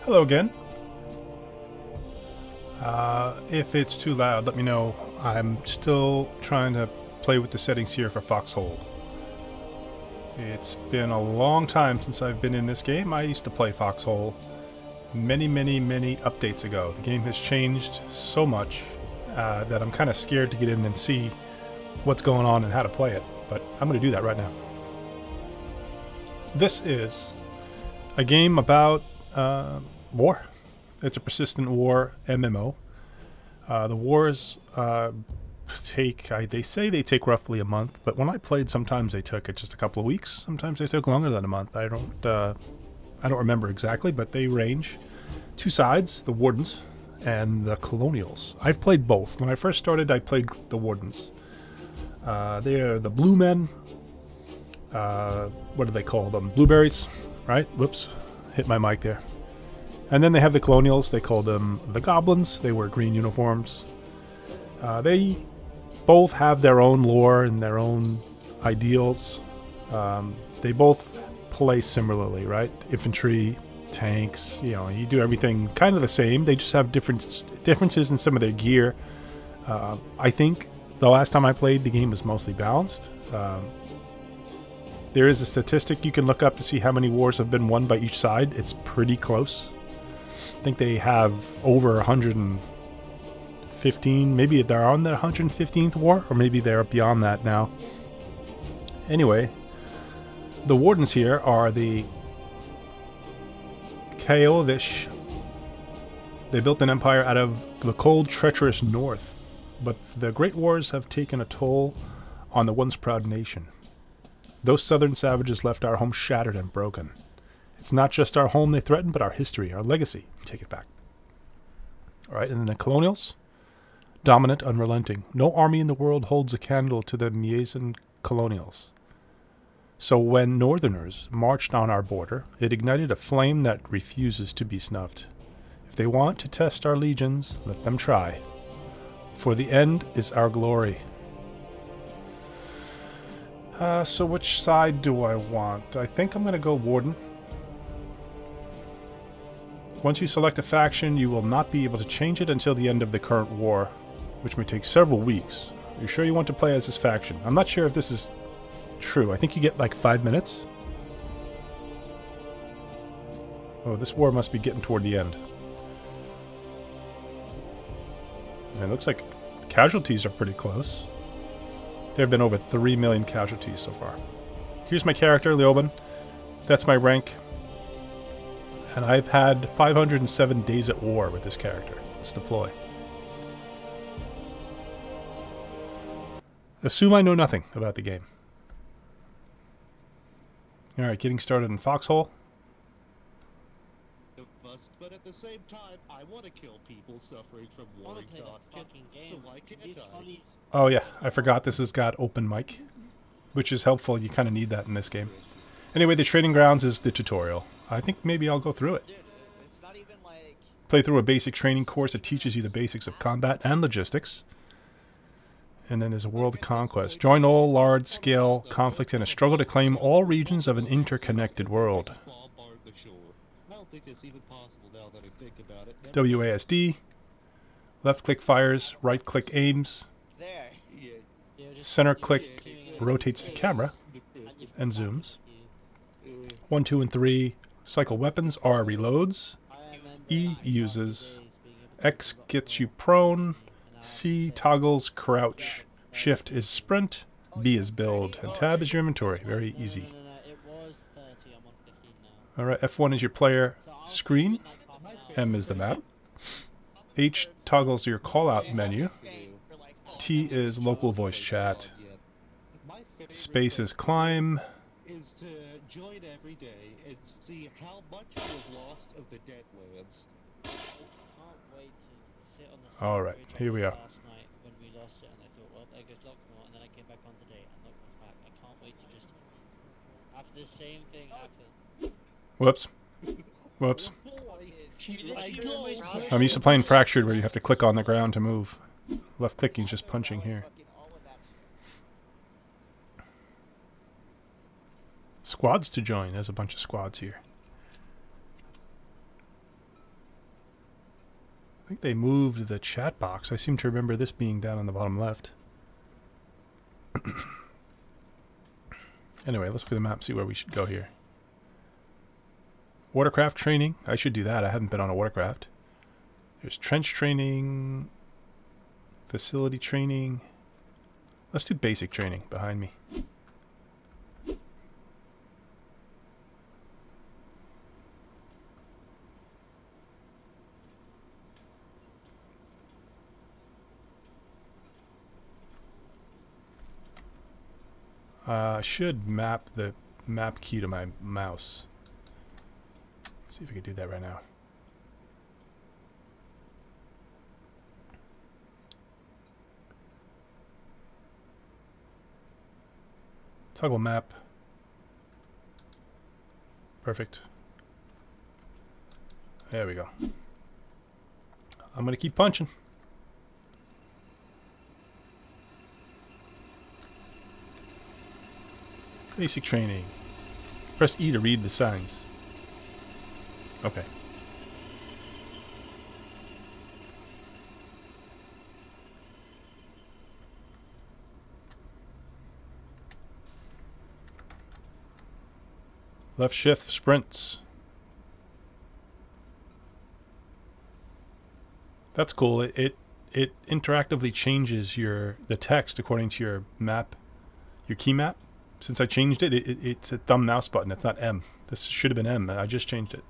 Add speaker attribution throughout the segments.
Speaker 1: Hello again. If it's too loud, let me know. I'm still trying to play with the settings here for Foxhole. It's been a long time since I've been in this game. I used to play Foxhole many updates ago. The game has changed so much that I'm kind of scared to get in and see what's going on and how to play it. But I'm going to do that right now. This is a game about war. It's a persistent war MMO. The wars they say they take roughly a month, but when I played, sometimes they took just a couple of weeks. Sometimes they took longer than a month. I don't remember exactly, but they range. Two sides: the Wardens and the Colonials. I've played both. When I first started, I played the Wardens. They're the blue men. What do they call them? Blueberries, right? Whoops, hit my mic there. And then they have the Colonials. They call them the Goblins. They wear green uniforms. They both have their own lore and their own ideals. They both play similarly, right? Infantry, tanks, you do everything kind of the same. They just have differences in some of their gear. I think the last time I played, the game was mostly balanced. There is a statistic you can look up to see how many wars have been won by each side. It's pretty close. I think they have over 115. Maybe they're on their 115th war, or maybe they're beyond that now. Anyway, the Wardens here are the Kaovish. They built an empire out of the cold, treacherous north, but the Great Wars have taken a toll on the once proud nation. Those southern savages left our home shattered and broken. It's not just our home they threaten, but our history, our legacy. Take it back. All right, and then the Colonials. Dominant, unrelenting. No army in the world holds a candle to the Miezan Colonials. So when Northerners marched on our border, it ignited a flame that refuses to be snuffed. If they want to test our legions, let them try. For the end is our glory. So which side do I want? I think I'm going to go Warden. Once you select a faction, you will not be able to change it until the end of the current war, which may take several weeks. Are you sure you want to play as this faction? I'm not sure if this is true. I think you get like 5 minutes. Oh, this war must be getting toward the end. And it looks like casualties are pretty close. There have been over 3 million casualties so far. Here's my character, Leoben. That's my rank. And I've had 507 days at war with this character. Let's deploy. Assume I know nothing about the game. Alright, getting started in Foxhole.
Speaker 2: But at the same time, I want to kill people suffering from war exhaustion. So why can't I?
Speaker 1: Oh yeah, I forgot this has got open mic, which is helpful. You kind of need that in this game. Anyway, the training grounds is the tutorial. I think maybe I'll go through it. Play through a basic training course that teaches you the basics of combat and logistics. And then there's a world conquest. Join all large-scale conflict in a struggle to claim all regions of an interconnected world. WASD. Left-click fires, right-click aims. Center-click rotates the camera and zooms. 1, 2, and 3 cycle weapons. R reloads. E uses. X gets you prone. C toggles crouch. Shift is sprint. B is build. And tab is your inventory. Very easy. Alright, F1 is your player screen. M is the map. H toggles your call-out menu. T is local voice chat. Space is climb.
Speaker 2: Is to join every day and see how much you've lost of the Deadlands.
Speaker 1: Alright, here we are.
Speaker 3: When we lost it, and I thought, well, there goes Lockmore, and then I came back on today, and Lockmore's back. I can't wait to just after the same thing happens.
Speaker 1: Whoops. Whoops. I'm used to playing Fractured where you have to click on the ground to move. Left clicking is just punching here. Squads to join. There's a bunch of squads here. I think they moved the chat box. I seem to remember this being down on the bottom left. Anyway, let's look at the map, see where we should go here. Watercraft training. I should do that. I hadn't been on a watercraft. There's trench training. Facility training. Let's do basic training behind me. I should map the map key to my mouse. Let's see if we can do that right now. Toggle map. Perfect. There we go. I'm gonna keep punching. Basic training. Press E to read the signs. Okay. Left shift sprints. That's cool. It interactively changes the text according to your map, your key map. Since I changed it, it's a thumb mouse button. It's not M. This should have been M. I just changed it.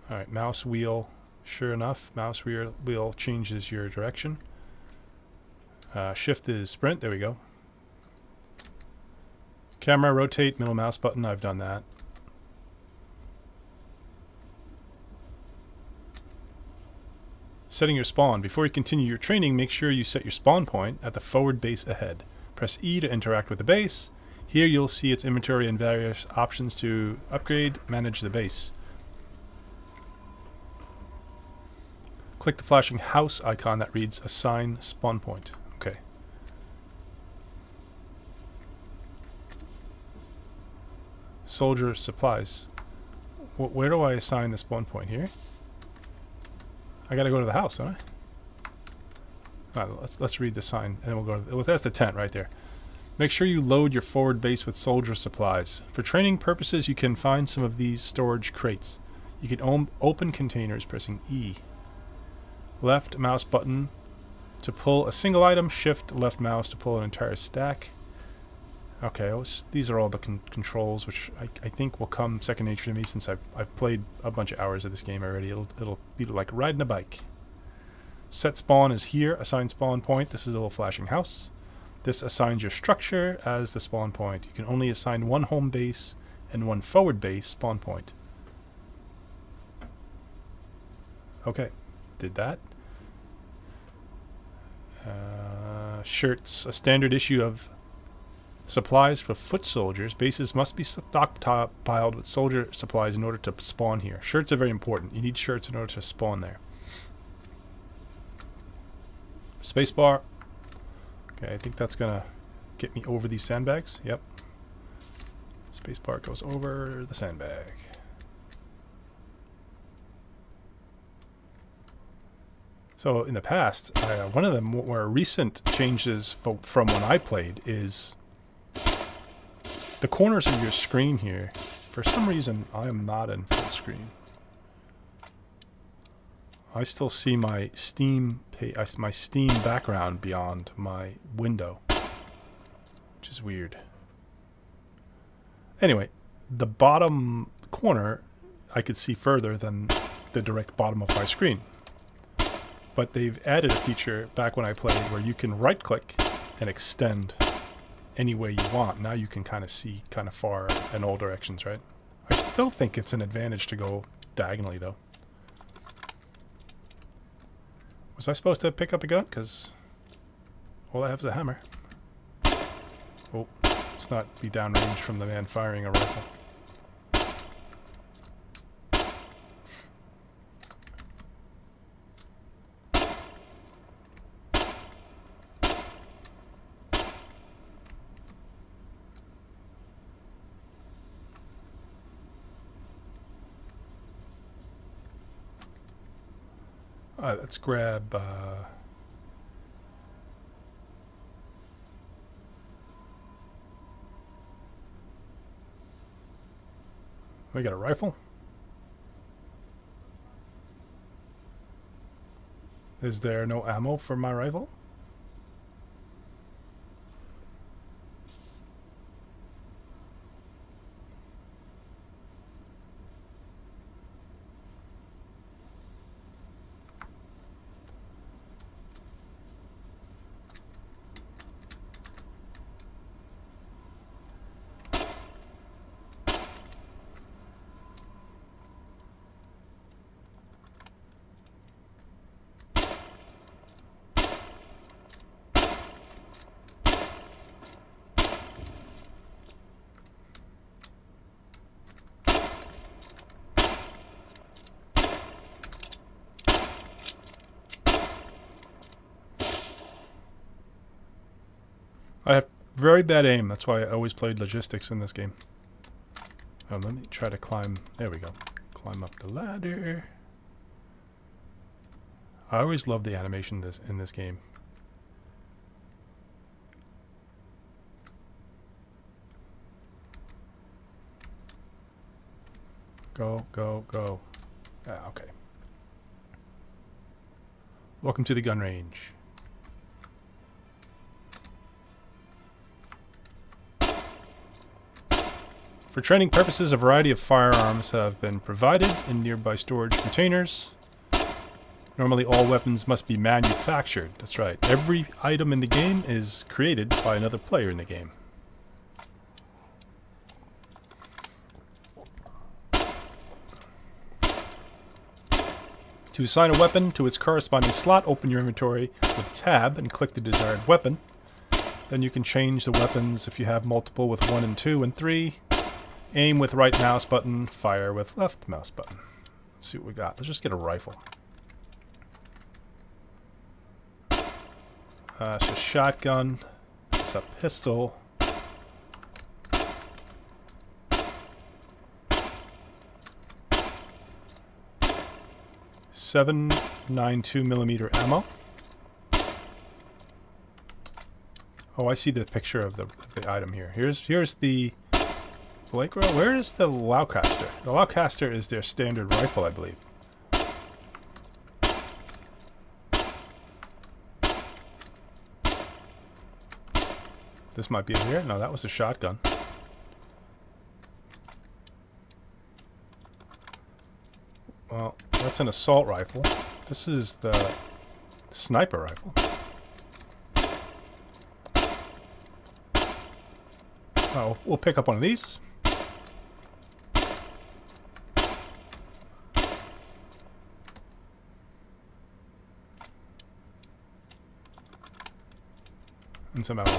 Speaker 1: All right, mouse wheel. Sure enough, mouse wheel changes your direction. Shift is sprint. There we go. Camera, rotate, middle mouse button. I've done that. Setting your spawn. Before you continue your training, make sure you set your spawn point at the forward base ahead. Press E to interact with the base. Here you'll see its inventory and various options to upgrade, manage the base. Click the flashing house icon that reads Assign Spawn Point. Okay. Soldier supplies. Where do I assign the spawn point? Here? I gotta go to the house, don't I? Alright, let's read the sign, and then we'll go to well, that's the tent right there. Make sure you load your forward base with soldier supplies. For training purposes, you can find some of these storage crates. You can open containers pressing E. Left mouse button to pull a single item, shift left mouse to pull an entire stack. Okay, these are all the controls, which I think will come second nature to me since I've played a bunch of hours of this game already. It'll be like riding a bike. Set spawn is here. Assign spawn point. This is a little flashing house. This assigns your structure as the spawn point. You can only assign one home base and one forward base spawn point. Okay, did that. Shirts, a standard issue of supplies for foot soldiers. Bases must be stockpiled with soldier supplies in order to spawn here. Shirts are very important. You need shirts in order to spawn there. Spacebar. Okay, I think that's gonna get me over these sandbags. Yep. Spacebar goes over the sandbag. So in the past, one of the more recent changes from when I played is the corners of your screen here. For some reason, I am not in full screen. I still see my Steam background beyond my window, which is weird. Anyway, the bottom corner I could see further than the direct bottom of my screen. But they've added a feature back when I played where you can right-click and extend any way you want. Now you can kind of see kind of far in all directions, right? I still think it's an advantage to go diagonally, though. Was I supposed to pick up a gun? Because all I have is a hammer. Oh, let's not be downrange from the man firing a rifle. Alright, let's grab... we got a rifle. Is there no ammo for my rifle? I have very bad aim. That's why I always played logistics in this game. Let me try to climb. There we go. Climb up the ladder. I always love the animation in this game. Go, go, go. Ah, okay. Welcome to the gun range. For training purposes, a variety of firearms have been provided in nearby storage containers. Normally all weapons must be manufactured. That's right. Every item in the game is created by another player in the game. To assign a weapon to its corresponding slot, open your inventory with Tab and click the desired weapon. Then you can change the weapons if you have multiple with 1 and 2 and 3. Aim with right mouse button, fire with left mouse button. Let's see what we got. Let's just get a rifle. It's a shotgun. It's a pistol. .792mm ammo. Oh, I see the picture of the item here. Here's the Blake-Row. Where is the Lowcaster? The Lowcaster is their standard rifle, I believe. This might be it here. No, that was a shotgun. Well, that's an assault rifle. This is the sniper rifle. Oh, we'll pick up one of these. And some ammo.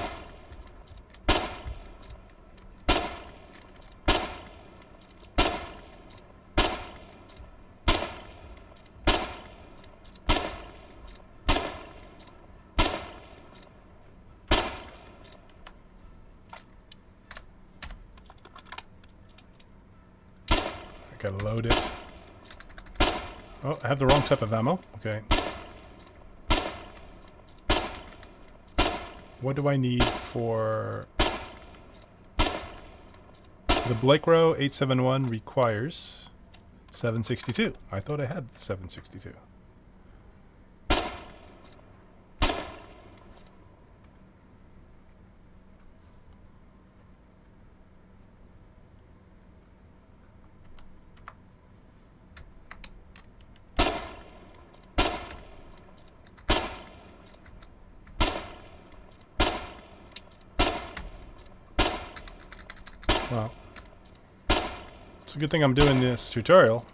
Speaker 1: Gotta load it. Oh, I have the wrong type of ammo. Okay. What do I need for... The Blake-Row 871 requires 762. I thought I had 762. Well, it's a good thing I'm doing this tutorial.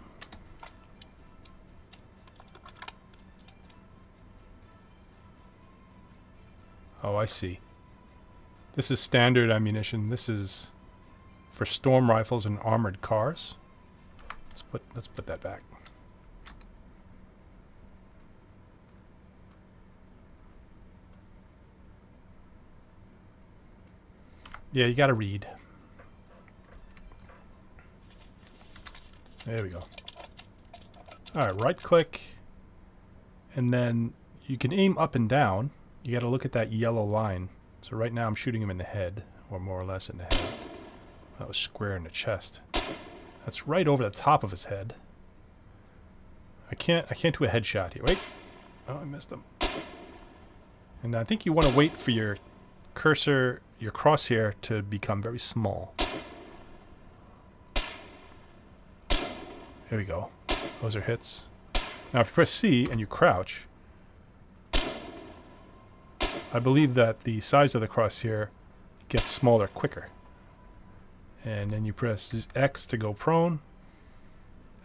Speaker 1: Oh, I see. This is standard ammunition. This is for storm rifles and armored cars. Let's put that back. Yeah, you gotta read. There we go. Alright, right click. And then you can aim up and down. You got to look at that yellow line. So right now I'm shooting him in the head, or more or less in the head. That was square in the chest. That's right over the top of his head. I can't do a headshot here. Wait. Oh, I missed him. And I think you want to wait for your cursor, your crosshair, to become very small. There we go. Those are hits. Now if you press C and you crouch, I believe that the size of the crosshair gets smaller quicker. And then you press X to go prone,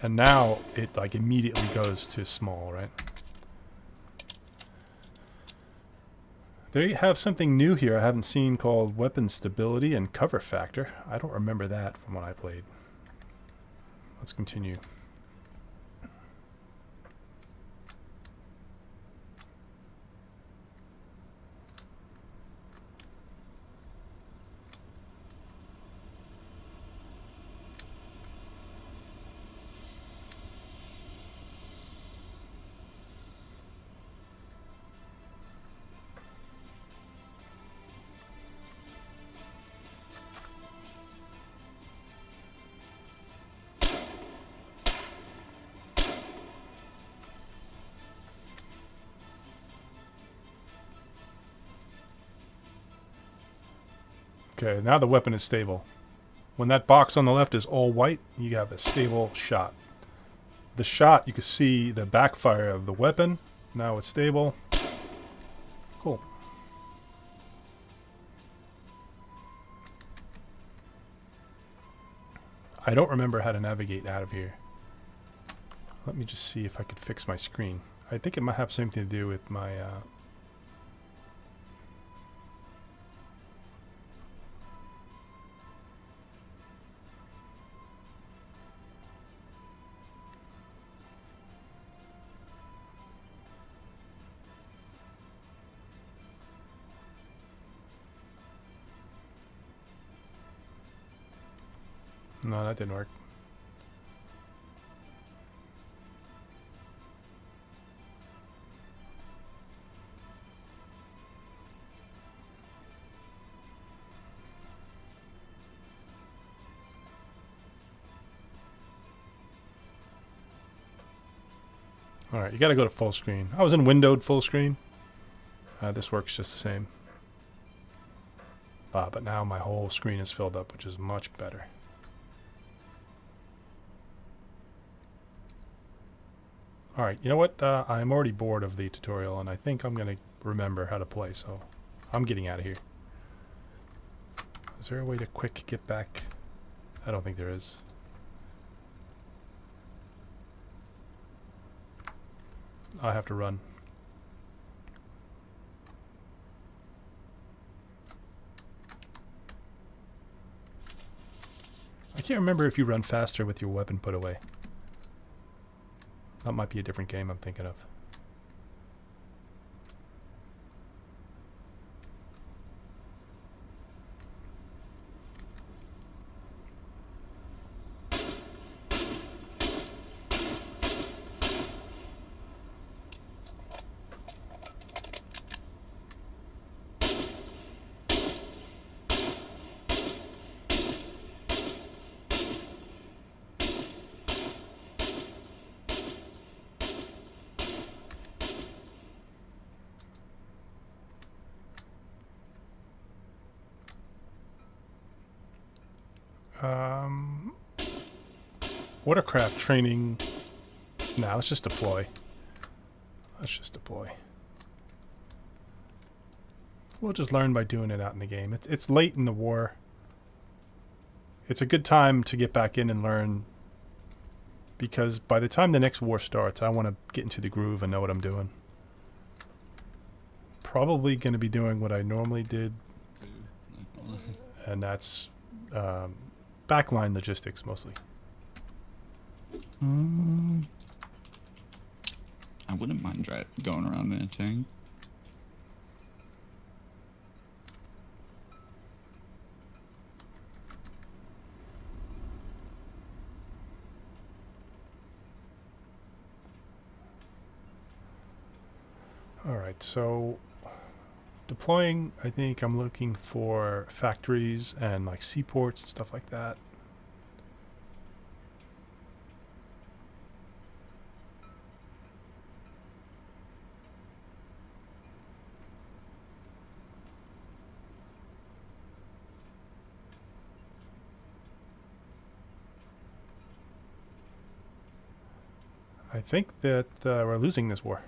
Speaker 1: and now it like immediately goes to small, right? They have something new here I haven't seen called weapon stability and cover factor. I don't remember that from when I played. Let's continue. Okay, now the weapon is stable. When that box on the left is all white, you have a stable shot. The shot, you can see the backfire of the weapon. Now it's stable. Cool. I don't remember how to navigate out of here. Let me just see if I could fix my screen. I think it might have something to do with my... No, that didn't work. Alright, you gotta go to full screen. I was in windowed full screen. This works just the same. But now my whole screen is filled up, which is much better. Alright, you know what? I'm already bored of the tutorial, and I think I'm going to remember how to play, so I'm getting out of here. Is there a way to quick get back? I don't think there is. I have to run. I can't remember if you run faster with your weapon put away. That might be a different game I'm thinking of. Watercraft training. Nah, let's just deploy. Let's just deploy. We'll just learn by doing it out in the game. It's late in the war. It's a good time to get back in and learn, because by the time the next war starts, I want to get into the groove and know what I'm doing. Probably going to be doing what I normally did, and that's backline logistics mostly.
Speaker 4: I wouldn't mind going around in a tank.
Speaker 1: Alright, so deploying, I think I'm looking for factories and like seaports and stuff like that. I think that we're losing this war.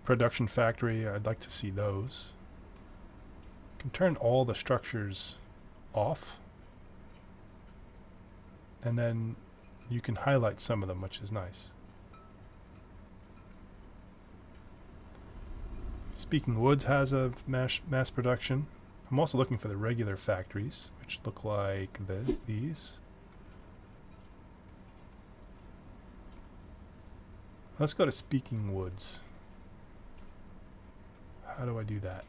Speaker 1: Production factory, I'd like to see those. Can turn all the structures off. And then you can highlight some of them, which is nice. Speaking Woods has a mass production. I'm also looking for the regular factories, which look like these. Let's go to Speaking Woods. How do I do that?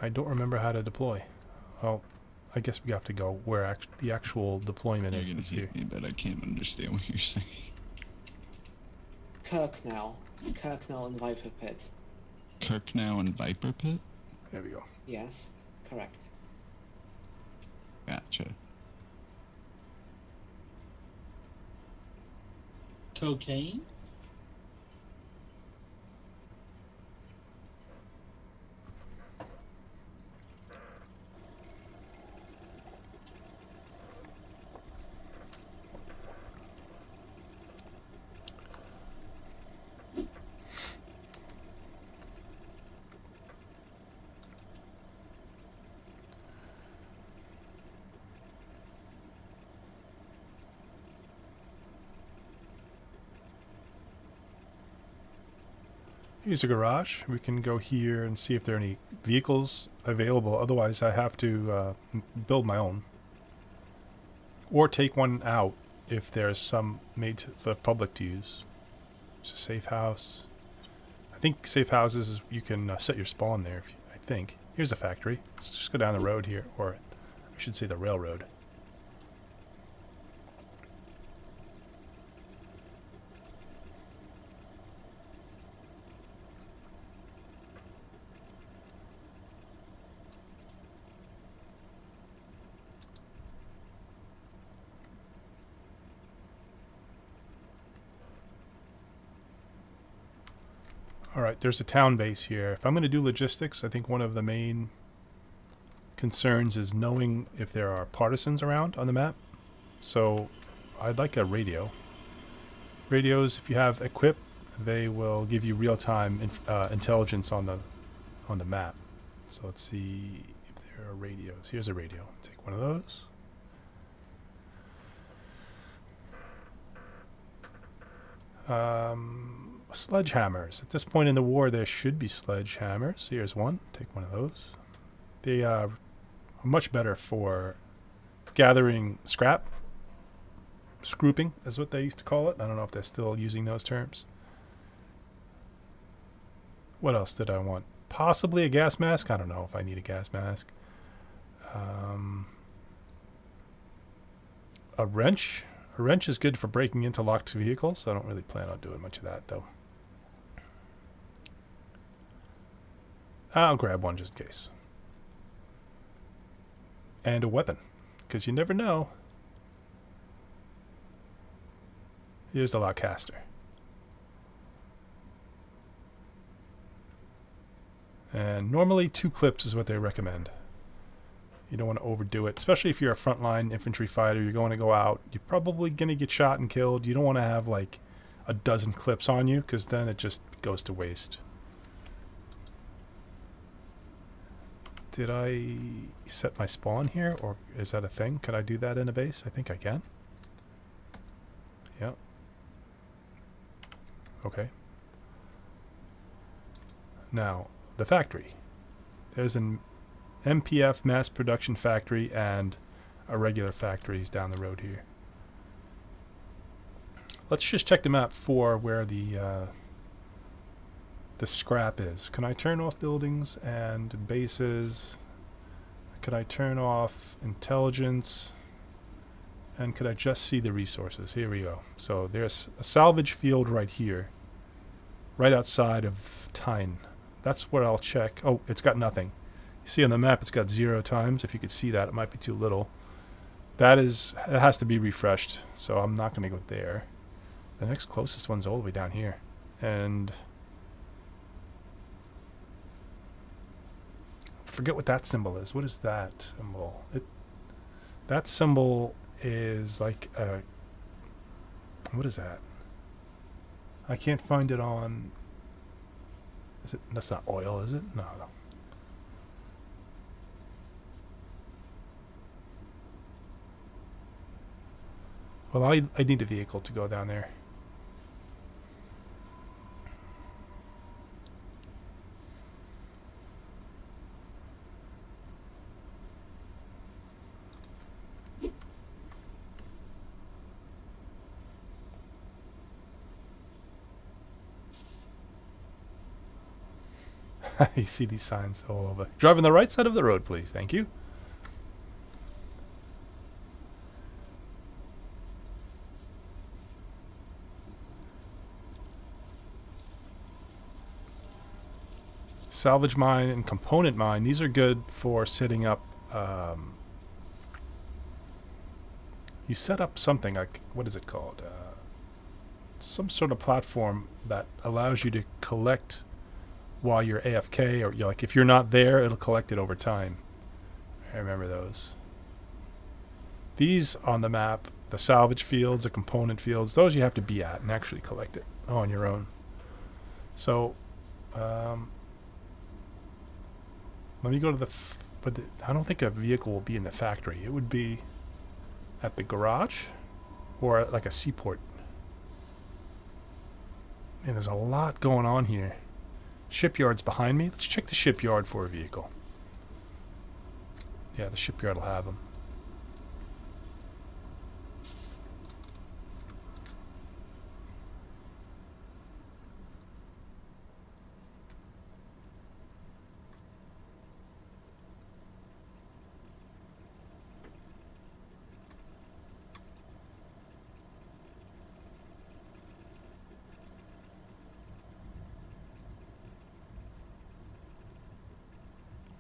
Speaker 1: I don't remember how to deploy. Well, I guess we have to go where the actual deployment is.
Speaker 4: You're gonna hit me, but I can't understand what you're saying.
Speaker 5: Kirknell and Viper Pit.
Speaker 4: Kirknell and Viper Pit?
Speaker 1: There we go.
Speaker 5: Yes, correct.
Speaker 4: Gotcha.
Speaker 6: Cocaine?
Speaker 1: Here's a garage. We can go here and see if there are any vehicles available. Otherwise, I have to build my own. Or take one out if there's some made for the public to use. It's a safe house. I think safe houses, you can set your spawn there, I think. Here's a factory. Let's just go down the road here, or I should say the railroad. Alright, there's a town base here. If I'm going to do logistics, I think one of the main concerns is knowing if there are partisans around on the map. So I'd like a radio. Radios, if you have equip, they will give you real-time intelligence on the map. So let's see if there are radios. Here's a radio. Take one of those. Sledgehammers. At this point in the war, there should be sledgehammers. Here's one. Take one of those. They are much better for gathering scrap. Scrooping is what they used to call it. I don't know if they're still using those terms. What else did I want? Possibly a gas mask. I don't know if I need a gas mask. A wrench. A wrench is good for breaking into locked vehicles. I don't really plan on doing much of that, though. I'll grab one just in case. And a weapon, because you never know. Here's the lockcaster. And normally 2 clips is what they recommend. You don't want to overdo it, especially if you're a frontline infantry fighter. You're going to go out. You're probably going to get shot and killed. You don't want to have like a dozen clips on you, because then it just goes to waste. Did I set my spawn here, or is that a thing? Could I do that in a base? I think I can. Yep. Okay. Now, the factory. There's an MPF mass production factory and a regular factories down the road here. Let's just check the map for where the scrap is. Can I turn off buildings and bases? Could I turn off intelligence? And could I just see the resources? Here we go. So there's a salvage field right here, right outside of Tyne. That's where I'll check. Oh, it's got nothing. You see on the map it's got 0 times. If you could see that, it might be too little. That is, it has to be refreshed, so I'm not going to go there. The next closest one's all the way down here. And I forget what that symbol is. What is that symbol? That symbol is like a... What is that? I can't find it on... Is it? That's not oil, is it? No. Well, I need a vehicle to go down there. You see these signs all over. Drive on the right side of the road, please. Thank you. Salvage mine and component mine. These are good for setting up... you set up something like... What is it called? Some sort of platform that allows you to collect... while you're AFK, or like if you're not there, it'll collect it over time. I remember those. These on the map, the salvage fields, the component fields, those you have to be at and actually collect it on your own. So, let me go to but I don't think a vehicle will be in the factory. It would be at the garage or at like a seaport. And there's a lot going on here. Shipyard's behind me. Let's check the shipyard for a vehicle. Yeah, the shipyard will have them.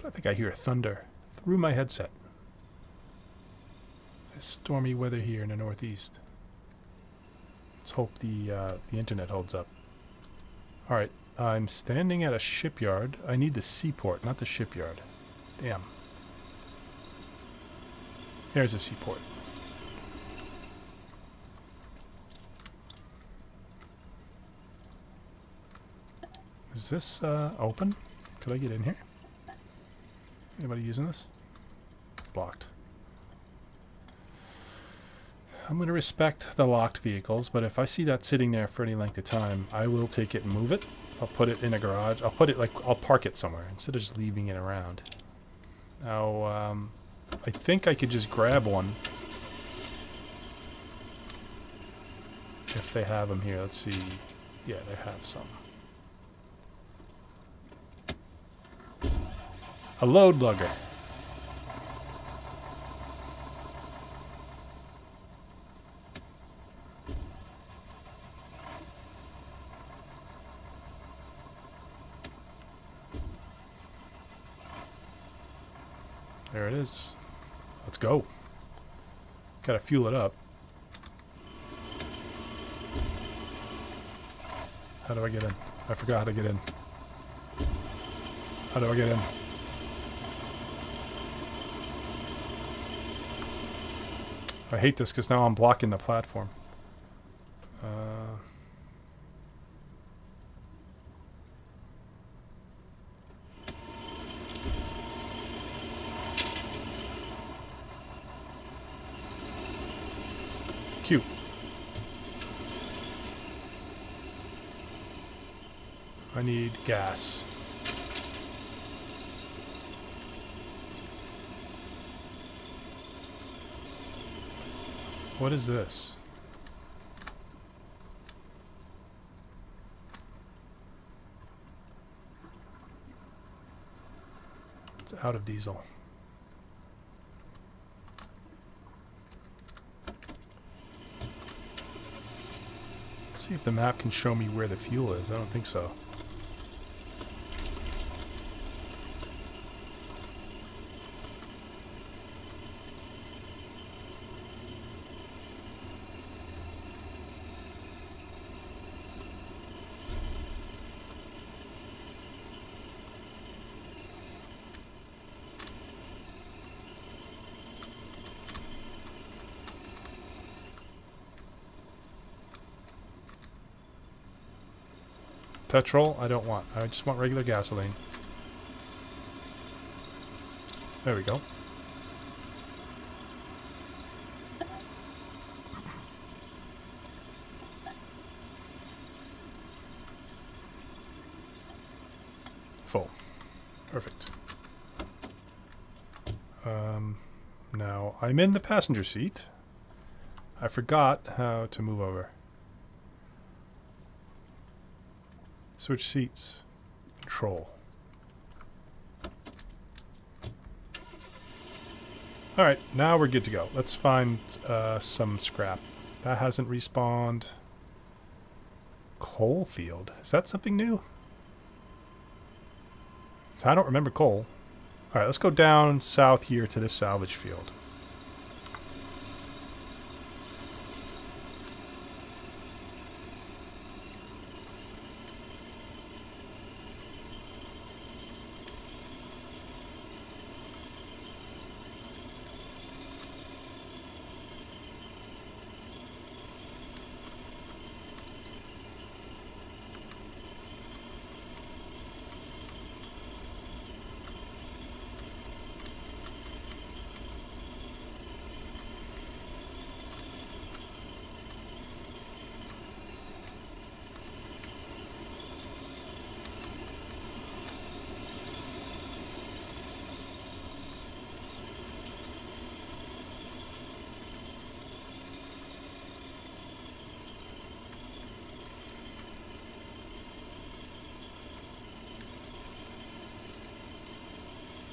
Speaker 1: I think I hear thunder through my headset. It's stormy weather here in the northeast. Let's hope the internet holds up. All right, I'm standing at a shipyard. I need the seaport, not the shipyard. Damn. Here's a seaport. Is this open? Could I get in here? Anybody using this? It's locked. I'm going to respect the locked vehicles, but if I see that sitting there for any length of time, I will take it and move it. I'll put it in a garage. I'll put it like, I'll park it somewhere instead of just leaving it around. Now, I think I could just grab one. If they have them here. Let's see. Yeah, they have some. A load lugger. There it is. Let's go. Gotta fuel it up. How do I get in? I forgot how to get in. How do I get in? I hate this because now I'm blocking the platform. Cute. I need gas. What is this? It's out of diesel. Let's see if the map can show me where the fuel is. I don't think so. Petrol, I don't want. I just want regular gasoline. There we go. Full. Perfect. Now, I'm in the passenger seat. I forgot how to move over. Switch seats. Control. Alright, now we're good to go. Let's find some scrap. That hasn't respawned. Coal field. Is that something new? I don't remember coal. Alright, let's go down south here to this salvage field.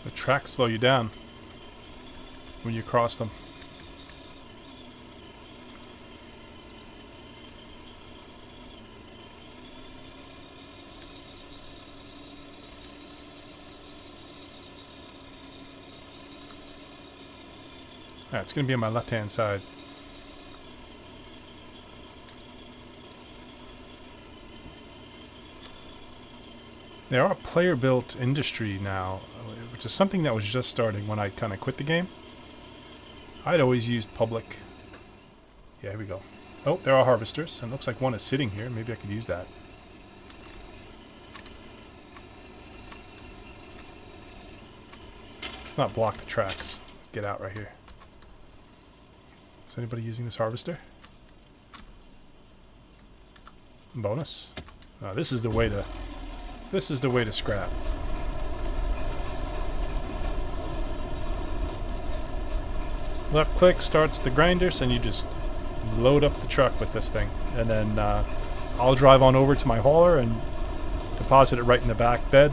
Speaker 1: The tracks slow you down when you cross them. Alright, it's going to be on my left-hand side. There are player-built industry now, which is something that was just starting when I kind of quit the game. I'd always used public. Yeah, here we go. Oh, there are harvesters, and it looks like one is sitting here. Maybe I could use that. Let's not block the tracks. Get out right here. Is anybody using this harvester? Bonus. This is the way to. This is the way to scrap. Left click starts the grinders, and you just load up the truck with this thing. And then I'll drive on over to my hauler and deposit it right in the back bed.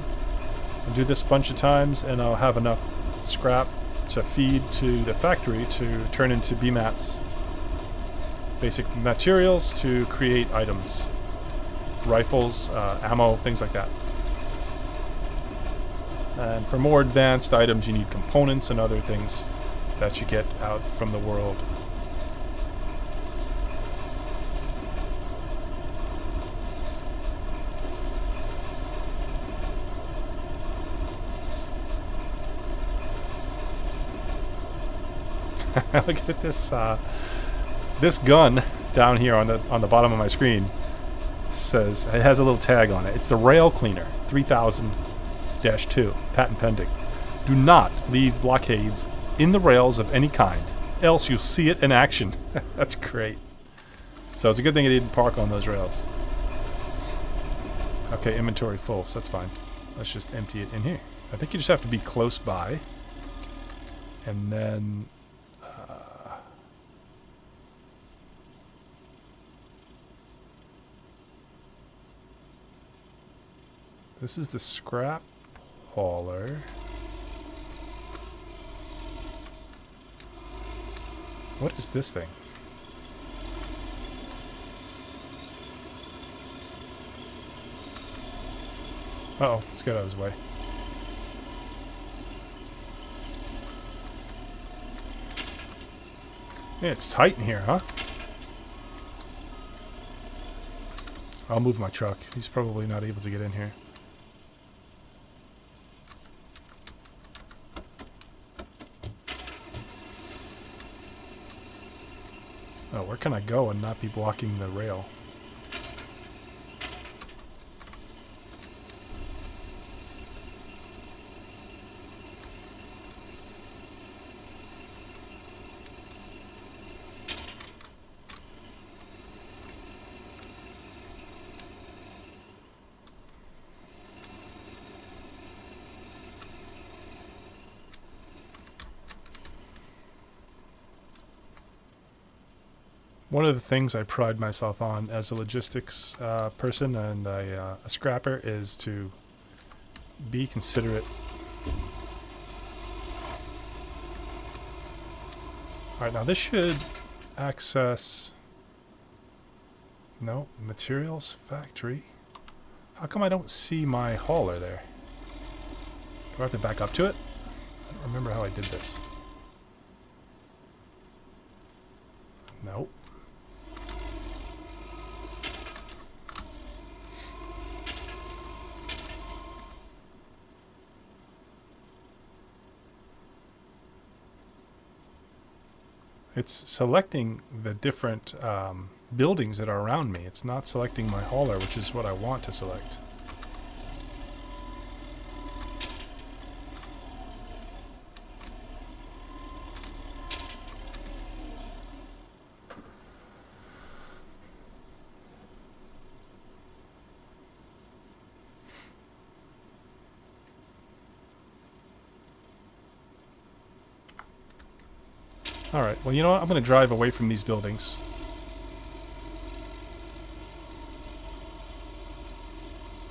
Speaker 1: I'll do this a bunch of times, and I'll have enough scrap to feed to the factory to turn into BMATs. Basic materials to create items. Rifles, ammo, things like that. And for more advanced items, you need components and other things that you get out from the world. Look at this this gun down here on the bottom of my screen. Says it has a little tag on it. It's the Rail Cleaner 3000-2, patent pending. Do not leave blockades in the rails of any kind, else you'll see it in action. That's great. So it's a good thing I didn't park on those rails. Okay, inventory full, so that's fine. Let's just empty it in here. I think you just have to be close by, and then This is the scrap hauler. What is this thing? Uh-oh, let's get out of his way. Yeah, it's tight in here, huh? I'll move my truck. He's probably not able to get in here. Oh, where can I go and not be blocking the rail? One of the things I pride myself on as a logistics person and a scrapper is to be considerate. Alright, now this should access... No, materials factory. How come I don't see my hauler there? Do I have to back up to it? I don't remember how I did this. Nope. It's selecting the different buildings that are around me. It's not selecting my hauler, which is what I want to select. Alright, well, you know what? I'm going to drive away from these buildings.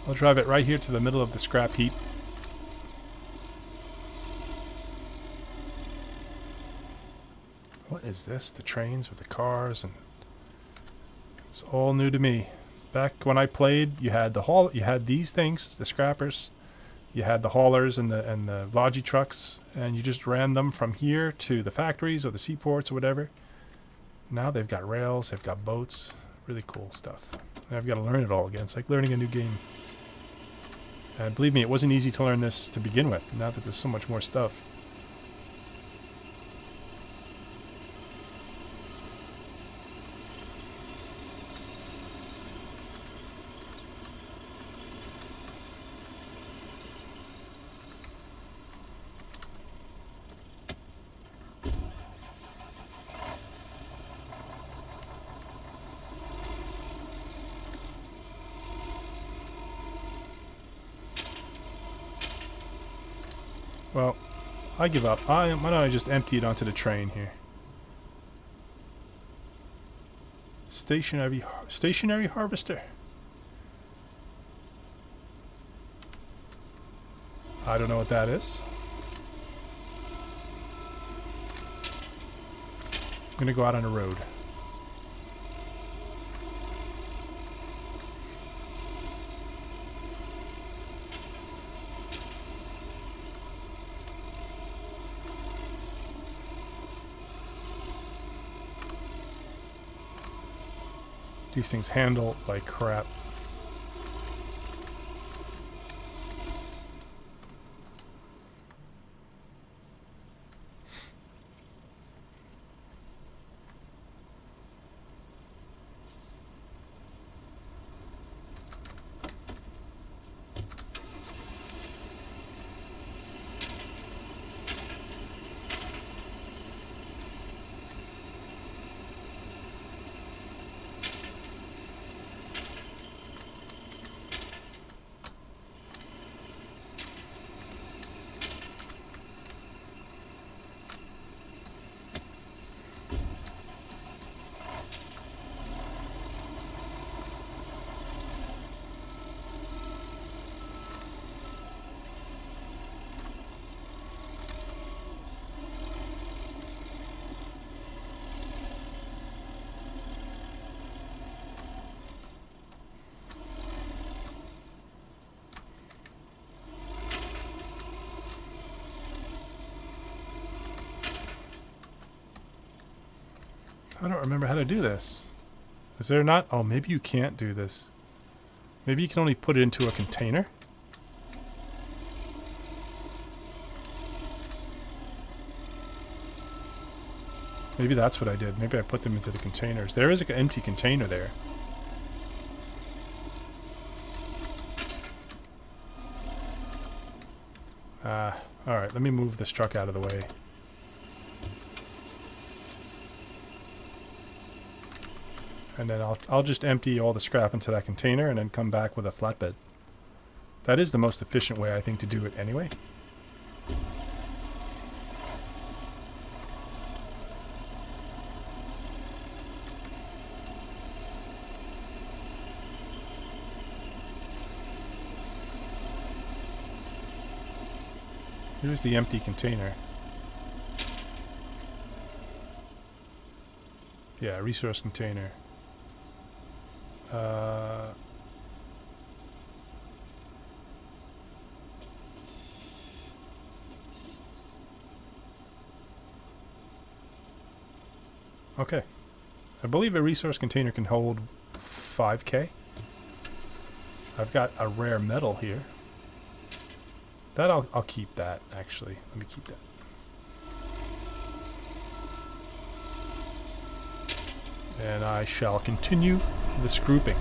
Speaker 1: I'll drive it right here to the middle of the scrap heap. What is this? The trains with the cars, and it's all new to me. Back when I played, you had these things, the scrappers. You had the haulers and the logi trucks, and you just ran them from here to the factories or the seaports or whatever. Now they've got rails, they've got boats, really cool stuff. And I've got to learn it all again. It's like learning a new game. And believe me, it wasn't easy to learn this to begin with, now that there's so much more stuff. Well, I give up. Why don't I just empty it onto the train here? Stationary harvester. I don't know what that is. I'm gonna go out on the road. These things handle like crap. I don't remember how to do this. Is there not? Oh, maybe you can't do this. Maybe you can only put it into a container? Maybe that's what I did. Maybe I put them into the containers. There is an empty container there. Alright, let me move this truck out of the way. And then I'll just empty all the scrap into that container and then come back with a flatbed. That is the most efficient way, I think, to do it anyway. Here's the empty container. Yeah, resource container. Okay. I believe a resource container can hold 5K. I've got a rare metal here. That I'll keep that, actually. Let me keep that. And I shall continue this grouping.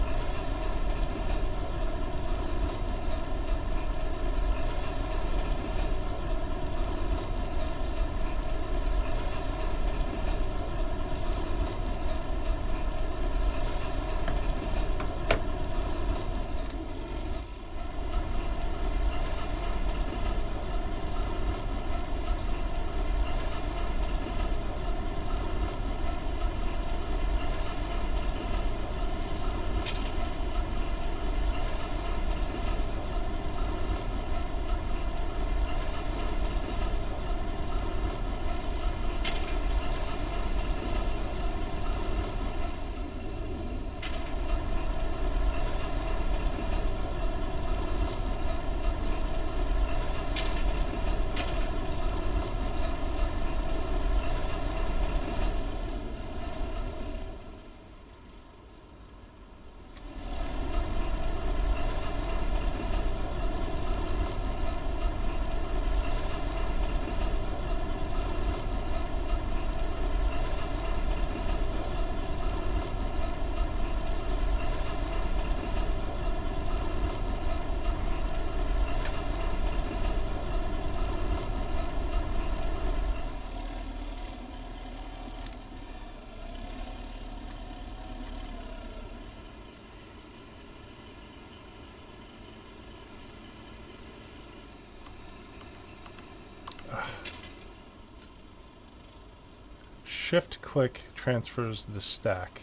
Speaker 1: Shift click transfers the stack.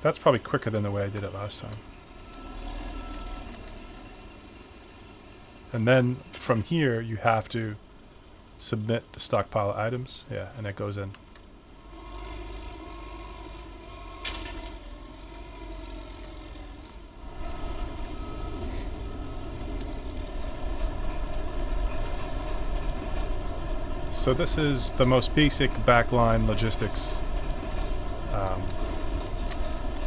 Speaker 1: That's probably quicker than the way I did it last time. And then from here you have to submit the stockpile items. Yeah, and it goes in. So this is the most basic backline logistics.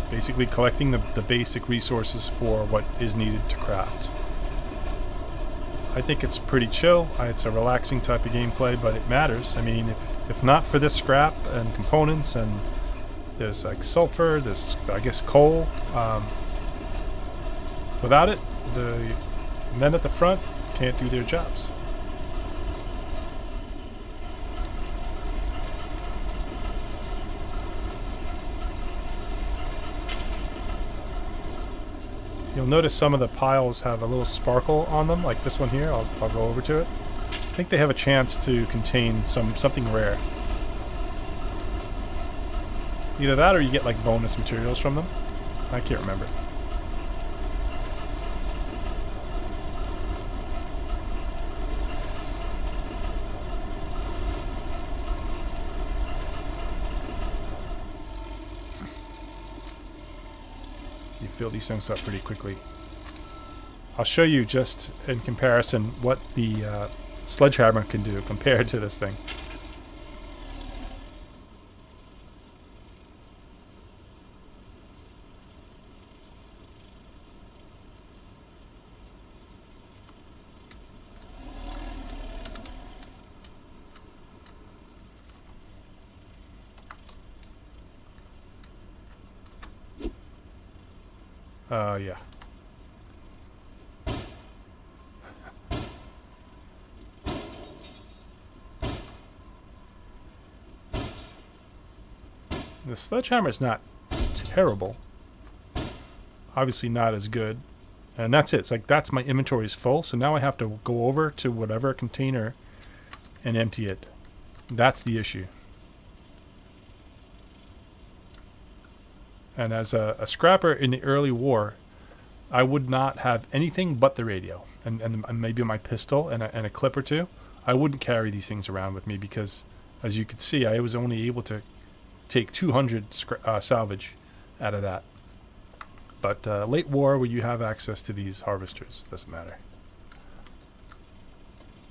Speaker 1: Basically collecting the basic resources for what is needed to craft. I think it's pretty chill. It's a relaxing type of gameplay, but it matters. I mean, if not for this scrap and components, and there's like sulfur, there's, I guess, coal. Without it, the men at the front can't do their jobs. You'll notice some of the piles have a little sparkle on them, like this one here. I'll go over to it. I think they have a chance to contain something rare. Either that or you get like bonus materials from them. I can't remember. You fill these things up pretty quickly. I'll show you just in comparison what the sledgehammer can do compared to this thing. Yeah. The sledgehammer is not terrible. Obviously not as good. And that's it. It's like that's my inventory is full, so now I have to go over to whatever container and empty it. That's the issue. And as a scrapper in the early war, I would not have anything but the radio and maybe my pistol and a clip or two. I wouldn't carry these things around with me because, as you could see, I was only able to take 200 salvage out of that. But late war, where you have access to these harvesters, doesn't matter.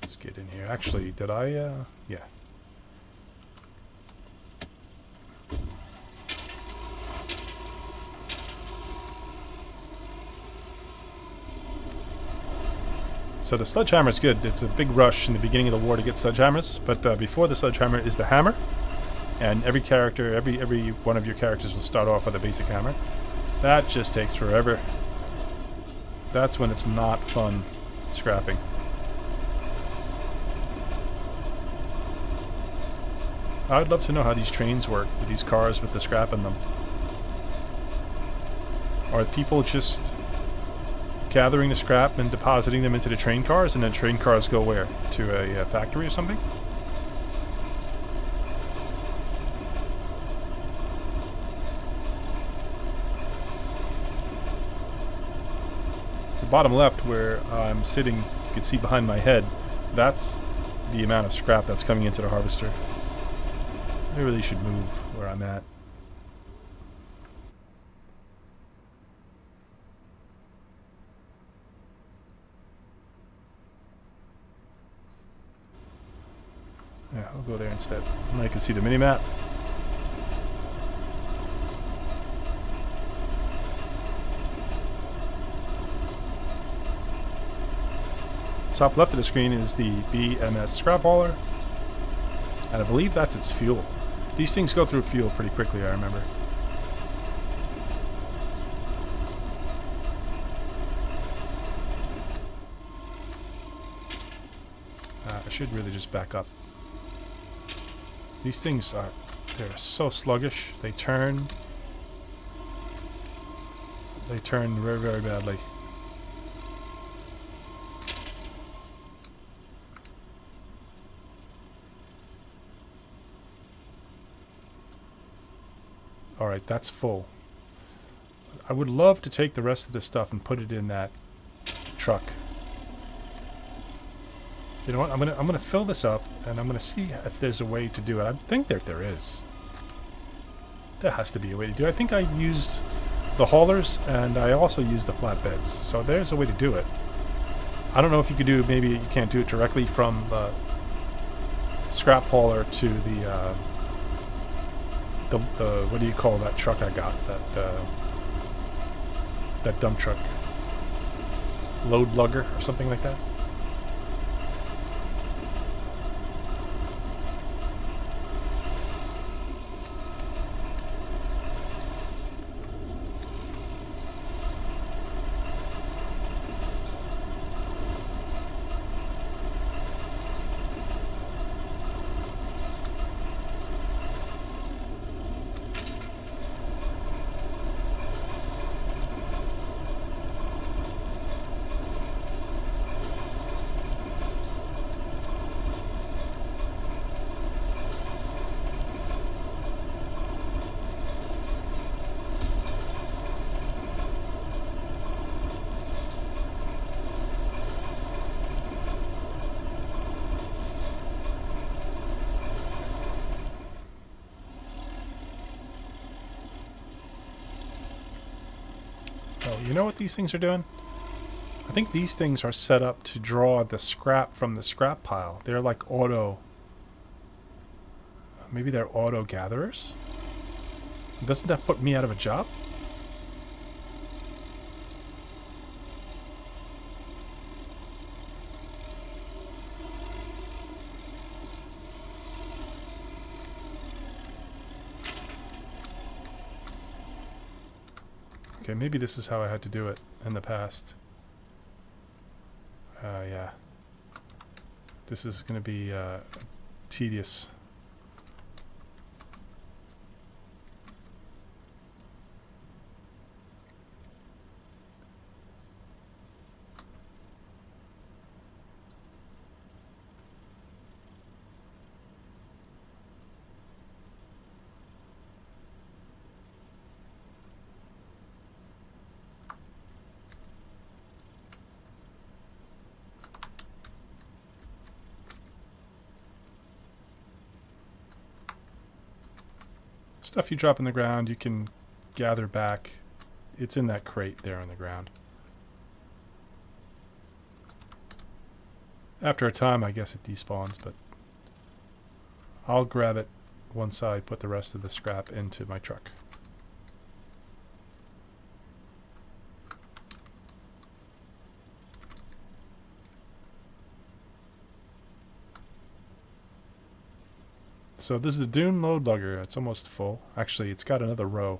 Speaker 1: Let's get in here. Actually, did I? Yeah. So the sledgehammer is good. It's a big rush in the beginning of the war to get sledgehammers, but before the sledgehammer is the hammer, and every character, every one of your characters will start off with a basic hammer. That just takes forever. That's when it's not fun scrapping. I'd love to know how these trains work with these cars with the scrap in them. Are people just gathering the scrap and depositing them into the train cars, and then train cars go where? To a factory or something? The bottom left where I'm sitting, you can see behind my head, that's the amount of scrap that's coming into the harvester. I really should move where I'm at. Yeah, I'll go there instead. And I can see the mini-map. Top left of the screen is the BMS scrap hauler, and I believe that's its fuel. These things go through fuel pretty quickly, I remember. I should really just back up. These things are, they're so sluggish. They turn very, very badly. Alright, that's full. I would love to take the rest of this stuff and put it in that truck. You know what? I'm gonna fill this up, and I'm gonna see if there's a way to do it. I think that there is. There has to be a way to do it. I think I used the haulers, and I also used the flatbeds. So there's a way to do it. I don't know if you could do. Maybe you can't do it directly from the scrap hauler to the what do you call that truck I got? That dump truck. Load lugger or something like that. Oh, you know what these things are doing? I think these things are set up to draw the scrap from the scrap pile. They're like auto... Maybe they're auto gatherers? Doesn't that put me out of a job? Okay, maybe this is how I had to do it in the past. Yeah. This is going to be tedious. Stuff you drop in the ground, you can gather back. It's in that crate there on the ground. After a time, I guess it despawns, but I'll grab it once I put the rest of the scrap into my truck. So this is the Dune load lugger. It's almost full. Actually, it's got another row.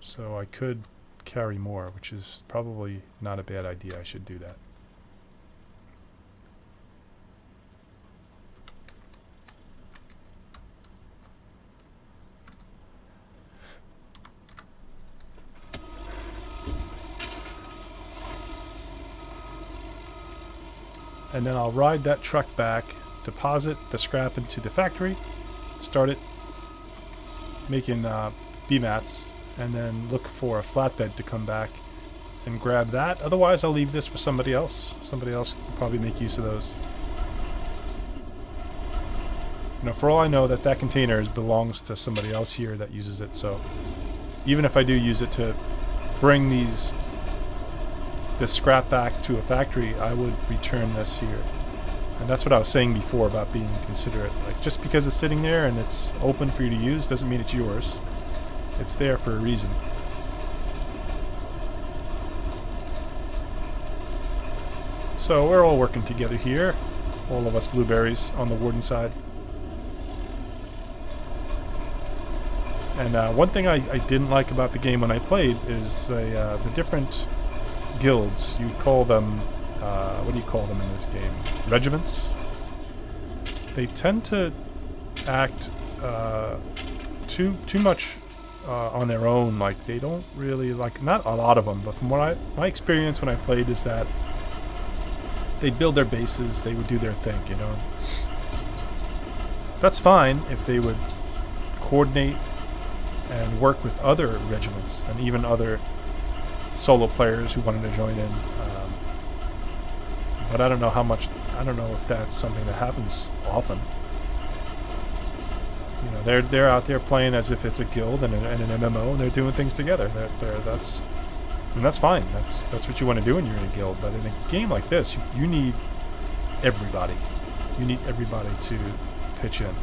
Speaker 1: So I could carry more, which is probably not a bad idea. I should do that. And then I'll ride that truck back, deposit the scrap into the factory, start it making B-mats, and then look for a flatbed to come back and grab that. Otherwise, I'll leave this for somebody else. Somebody else will probably make use of those. You know, for all I know, that container belongs to somebody else here that uses it. So even if I do use it to bring this scrap back to a factory, I would return this here. And that's what I was saying before about being considerate. Like, just because it's sitting there and it's open for you to use doesn't mean it's yours. It's there for a reason. So we're all working together here. All of us blueberries on the warden side. And one thing I didn't like about the game when I played is the different guilds. You call them, what do you call them in this game? Regiments? They tend to act too much on their own. Like, they don't really, like, not a lot of them, but from what my experience when I played is that they'd build their bases, they would do their thing, you know. That's fine if they would coordinate and work with other regiments and even other solo players who wanted to join in. But I don't know how much, I don't know if that's something that happens often. You know, they're out there playing as if it's a guild and an MMO, and they're doing things together. That's fine. That's what you want to do when you're in a guild. But in a game like this, you need everybody. You need everybody to pitch in.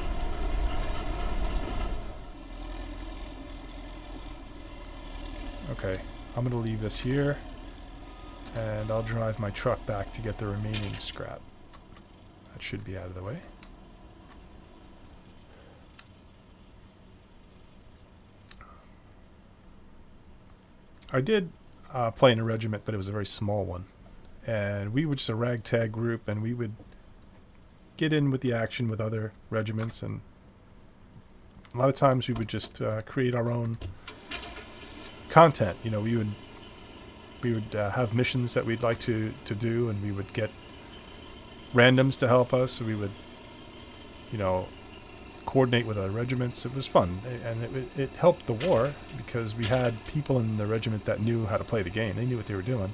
Speaker 1: Okay, I'm going to leave this here, and I'll drive my truck back to get the remaining scrap. That should be out of the way. I did play in a regiment, but it was a very small one. And we were just a ragtag group, and we would get in with the action with other regiments, and a lot of times we would just create our own content. You know, we would have missions that we'd like to do, and we would get randoms to help us. So we would, you know, coordinate with other regiments. It was fun, and it helped the war because we had people in the regiment that knew how to play the game. They knew what they were doing.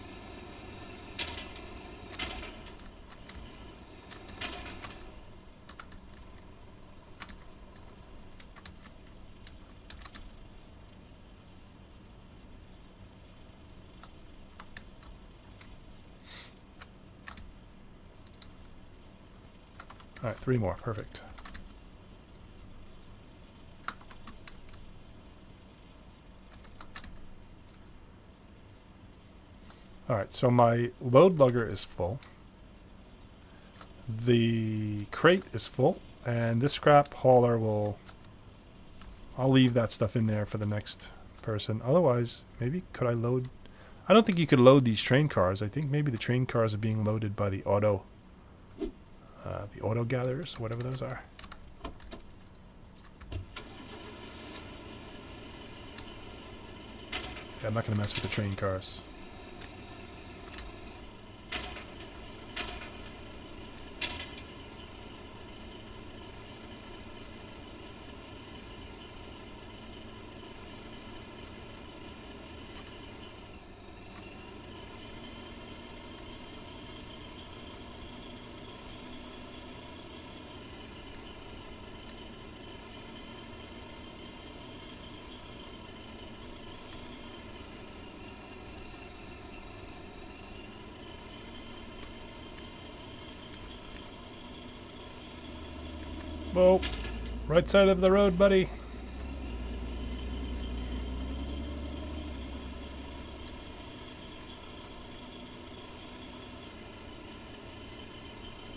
Speaker 1: All right, 3 more. Perfect. All right, so my load lugger is full. The crate is full, and this scrap hauler I'll leave that stuff in there for the next person. Otherwise, maybe could I load... I don't think you could load these train cars. I think maybe the train cars are being loaded by the auto gatherers, whatever those are. Yeah, I'm not going to mess with the train cars. Whoa, right side of the road, buddy.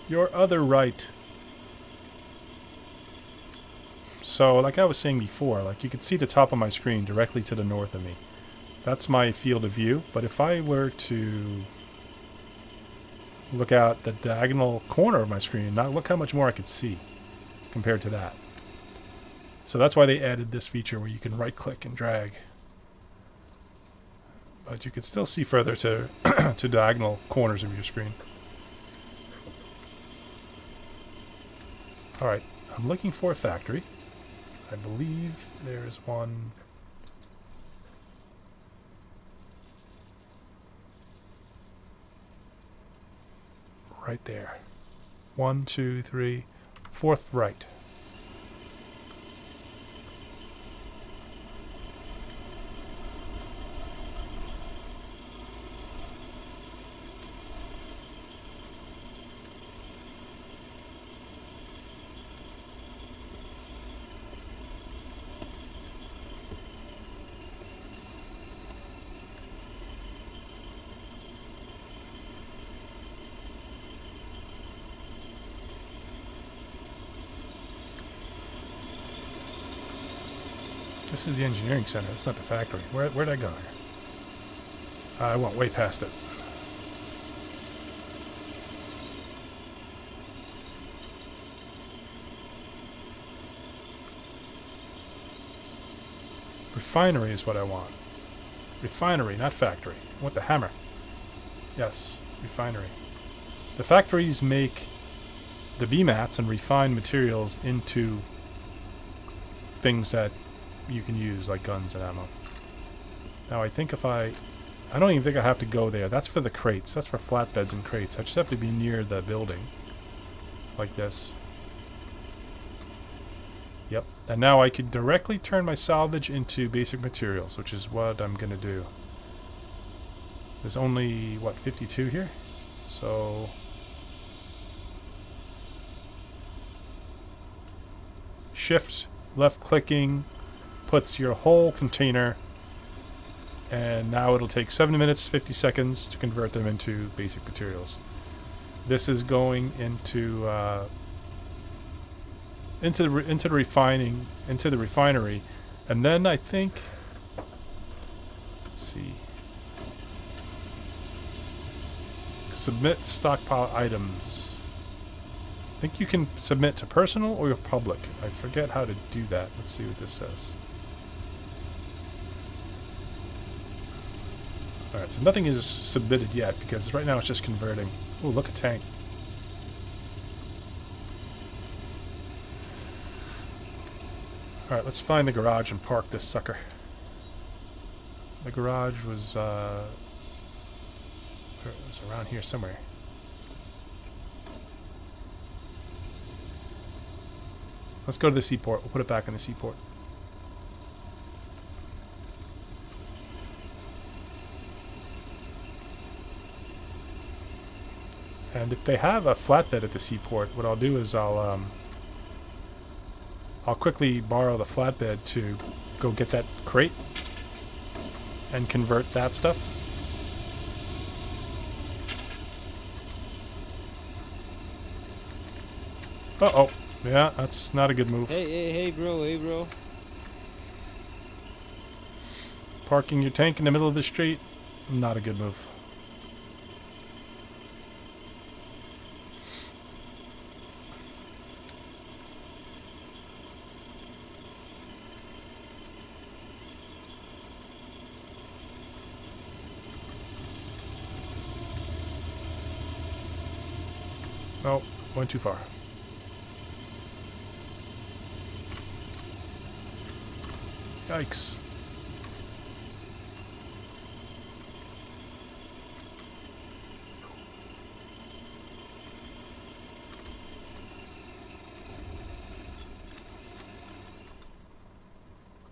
Speaker 1: Your other right. So, like I was saying before, like you could see the top of my screen directly to the north of me. That's my field of view, but if I were to look out the diagonal corner of my screen, now look how much more I could see compared to that. So that's why they added this feature where you can right click and drag. But you can still see further to to diagonal corners of your screen. Alright, I'm looking for a factory. I believe there's one right there. 1, 2, 3, fourth right. This is the engineering center. It's not the factory. Where'd I go here? I went way past it. Refinery is what I want. Refinery, not factory. I want the hammer. Yes, refinery. The factories make the BMATs and refined materials into things that you can use, like guns and ammo. Now I think if I don't even think I have to go there. That's for the crates. That's for flatbeds and crates. I just have to be near the building. Like this. Yep. And now I could directly turn my salvage into basic materials, which is what I'm gonna do. There's only, what, 52 here? So... Shift, left clicking, puts your whole container, and now it'll take 7 minutes 50 seconds to convert them into basic materials. This is going into the refinery, and then I think, let's see, submit stockpile items. I think you can submit to personal or your public. I forget how to do that. Let's see what this says. Alright, so nothing is submitted yet because right now it's just converting. Ooh, look, a tank. Alright, let's find the garage and park this sucker. The garage was around here somewhere. Let's go to the seaport. We'll put it back in the seaport. And if they have a flatbed at the seaport, what I'll do is I'll quickly borrow the flatbed to go get that crate and convert that stuff. Uh-oh. Yeah, that's not a good move.
Speaker 3: Hey, bro,
Speaker 1: Parking your tank in the middle of the street, not a good move. Oh, went too far. Yikes.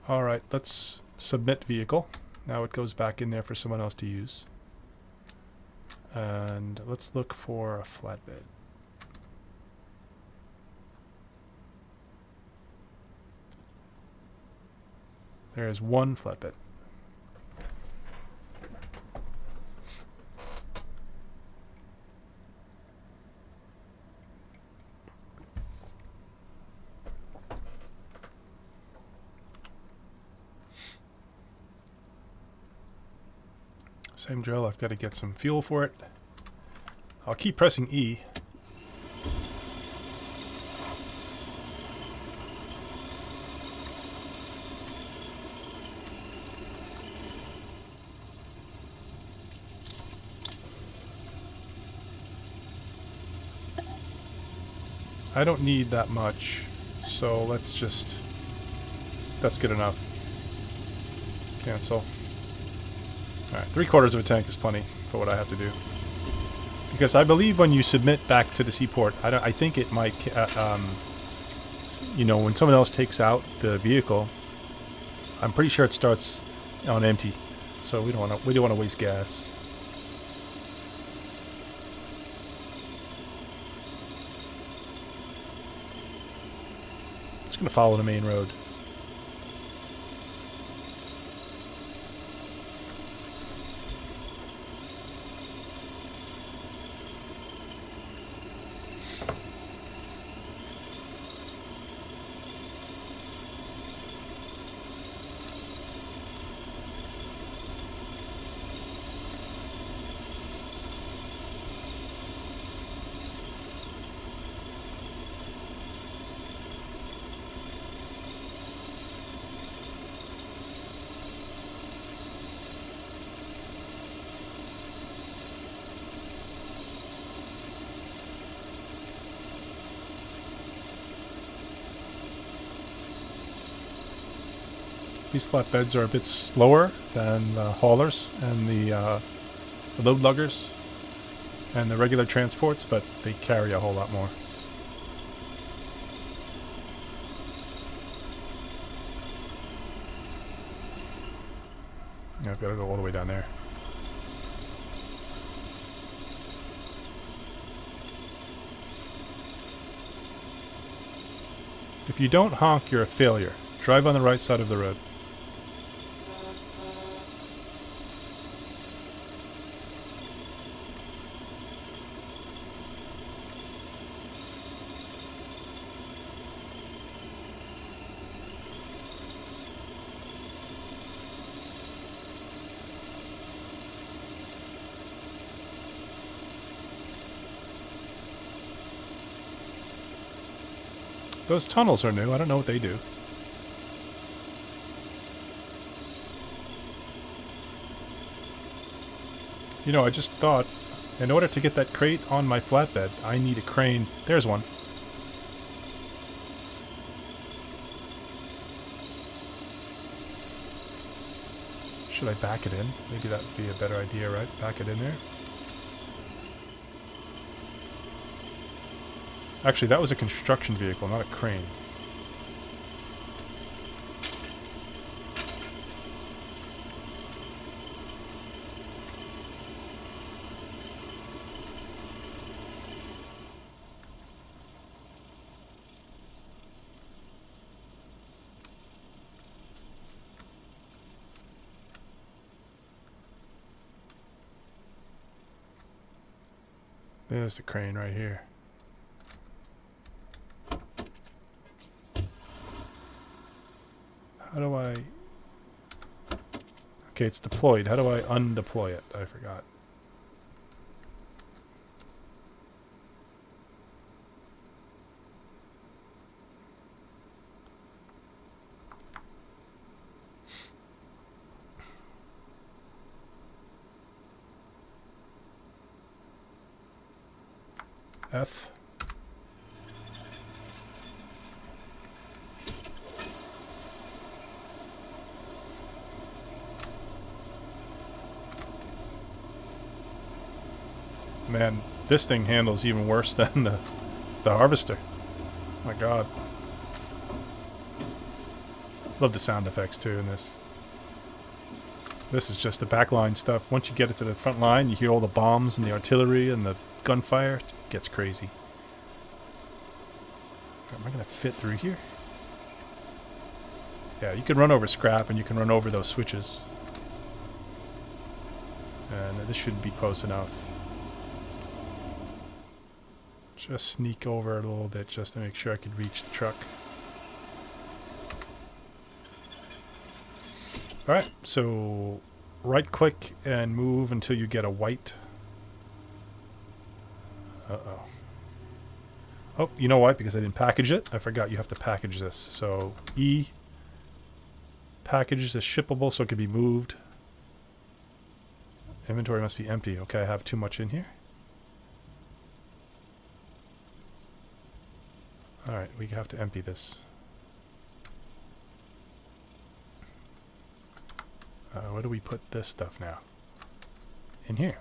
Speaker 1: Alright, let's submit vehicle. Now it goes back in there for someone else to use. And let's look for a flatbed. There is one flatbed. Same drill, I've got to get some fuel for it. I'll keep pressing E. I don't need that much, so let's just... That's good enough. Cancel. Alright, 3/4 of a tank is plenty for what I have to do. Because I believe when you submit back to the seaport, I think it might, you know, when someone else takes out the vehicle, I'm pretty sure it starts on empty. So we don't want to waste gas. Just gonna follow the main road. These flatbeds are a bit slower than the haulers and the load luggers and the regular transports, but they carry a whole lot more. Yeah, I've got to go all the way down there. If you don't honk, you're a failure. Drive on the right side of the road. Those tunnels are new. I don't know what they do. You know, I just thought, in order to get that crate on my flatbed, I need a crane. There's one. Should I back it in? Maybe that would be a better idea, right? Back it in there. Actually, that was a construction vehicle, not a crane. There's the crane right here. How do I... Okay, it's deployed. How do I undeploy it? I forgot. F. Man, this thing handles even worse than the harvester. My god. Love the sound effects too in this. This is just the backline stuff. Once you get it to the front line, you hear all the bombs and the artillery and the gunfire. It gets crazy. Am I going to fit through here? Yeah, you can run over scrap and you can run over those switches. And this should be close enough. Just sneak over it a little bit just to make sure I could reach the truck. Alright, so right click and move until you get a white. Uh-oh. Oh, you know why? Because I didn't package it. I forgot you have to package this. So E, package is shippable so it can be moved. Inventory must be empty. Okay, I have too much in here. Alright, we have to empty this. Where do we put this stuff now? In here.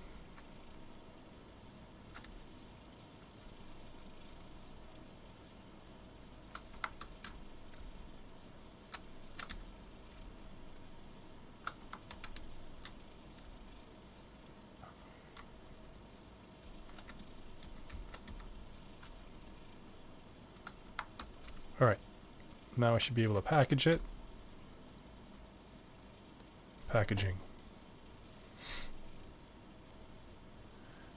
Speaker 1: Alright, now I should be able to package it. Packaging.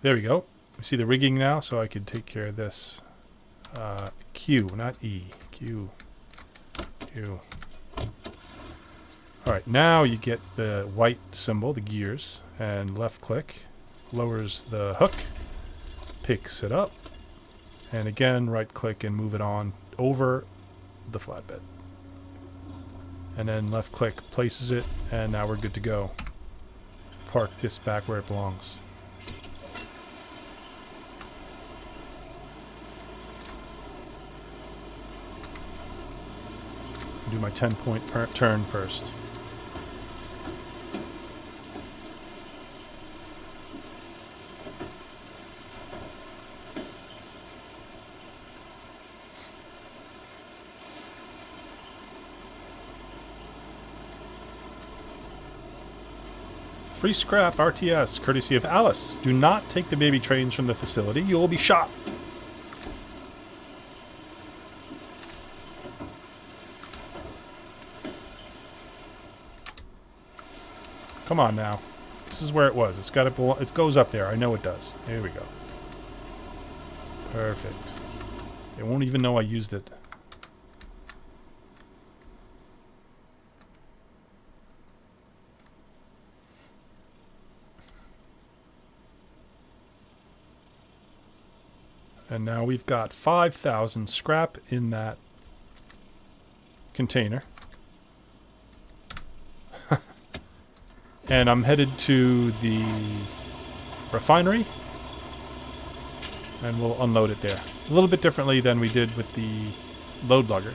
Speaker 1: There we go. We see the rigging now, so I can take care of this. Q, not E. Q. Q. Alright, now you get the white symbol, the gears, and left click lowers the hook, picks it up, and again right click and move it on over the flatbed. And then left click places it, and now we're good to go. Park this back where it belongs. Do my 10-point turn first. Free scrap RTS, courtesy of Alice. Do not take the baby trains from the facility. You will be shot. Come on now. This is where it was. It's got to it goes up there. I know it does. Here we go. Perfect. They won't even know I used it. And now we've got 5,000 scrap in that container. And I'm headed to the refinery. And we'll unload it there. A little bit differently than we did with the load lugger.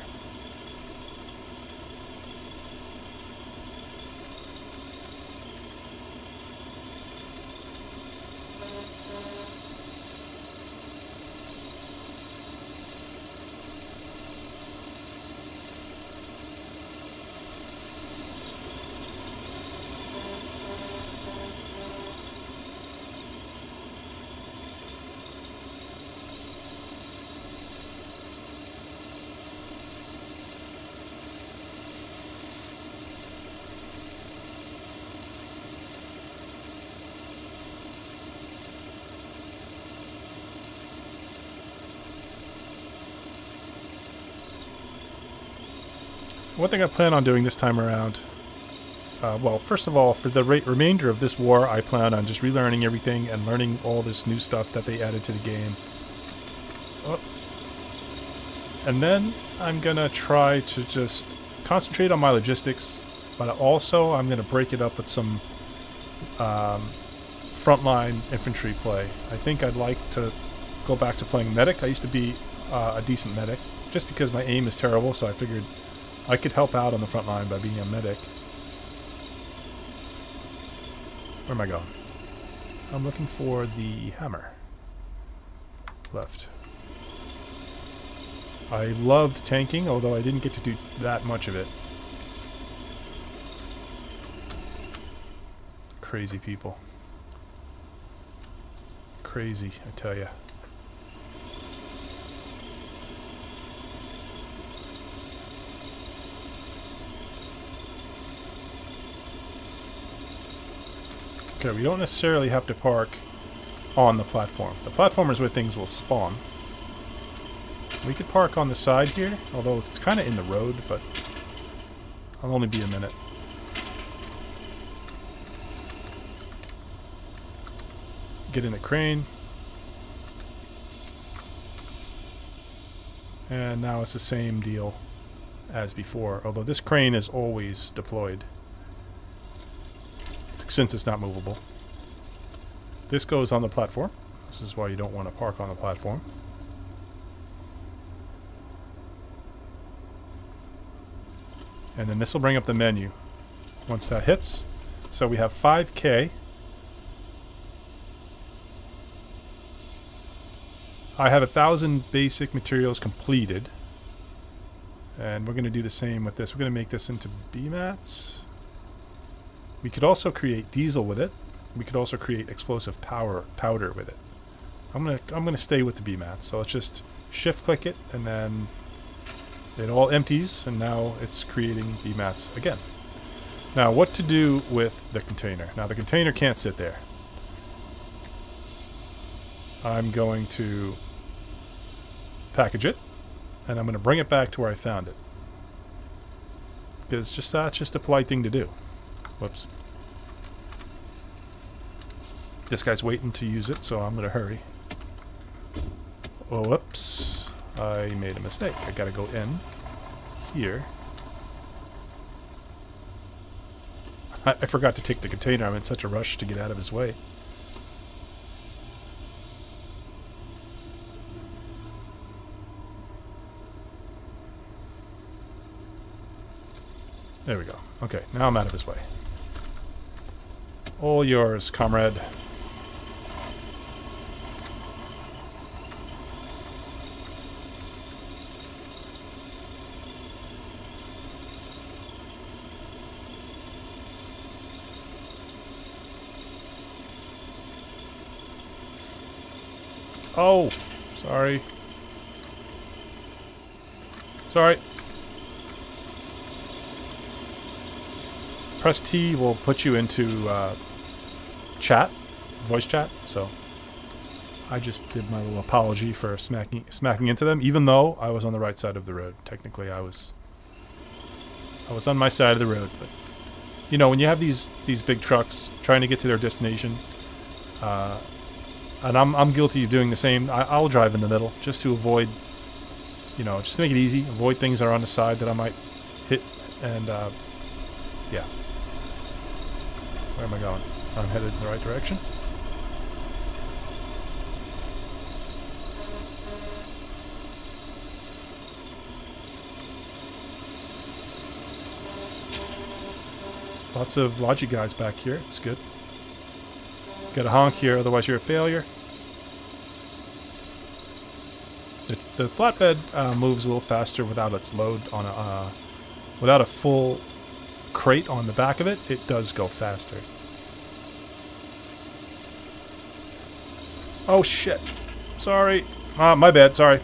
Speaker 1: One thing I plan on doing this time around well, first of all, for the remainder of this war, I plan on just relearning everything and learning all this new stuff that they added to the game. Oh. And then I'm going to try to just concentrate on my logistics, but also I'm going to break it up with some frontline infantry play. I think I'd like to go back to playing medic. I used to be a decent medic, just because my aim is terrible, so I figured I could help out on the front line by being a medic. Where am I going? I'm looking for the hammer. Left. I loved tanking, although I didn't get to do that much of it. Crazy people. Crazy, I tell ya. Okay, we don't necessarily have to park on the platform. The platform is where things will spawn. We could park on the side here, although it's kind of in the road, but I'll only be a minute. Get in the crane. And now it's the same deal as before, although this crane is always deployed, since it's not movable. This goes on the platform. This is why you don't want to park on the platform. And then this will bring up the menu once that hits. So we have 5K. I have 1,000 basic materials completed. And we're going to do the same with this. We're going to make this into B-mats. We could also create diesel with it. We could also create explosive powder with it. I'm gonna stay with the B-mats. So let's just shift click it, and then it all empties, and now it's creating B-mats again. Now, what to do with the container? Now, the container can't sit there. I'm going to package it, and I'm going to bring it back to where I found it. Because that's just a polite thing to do. Whoops. This guy's waiting to use it, so I'm going to hurry. Oh, whoops. I made a mistake. I got to go in here. I forgot to take the container. I'm in such a rush to get out of his way. There we go. Okay, now I'm out of his way. All yours, comrade. Oh, sorry. Sorry. Press T will put you into chat, voice chat, so I just did my little apology for smacking into them, even though I was on the right side of the road. Technically, I was on my side of the road, but you know, when you have these big trucks trying to get to their destination, and I'm guilty of doing the same. I'll drive in the middle just to avoid, you know, just to make it easy, avoid things that are on the side that I might hit, and yeah. Where am I going? I'm headed in the right direction. Lots of logic guys back here. It's good. Got a honk here, otherwise you're a failure. The flatbed moves a little faster without its load on a without a full crate on the back of it. It does go faster. Oh shit! Sorry. My bad. Sorry.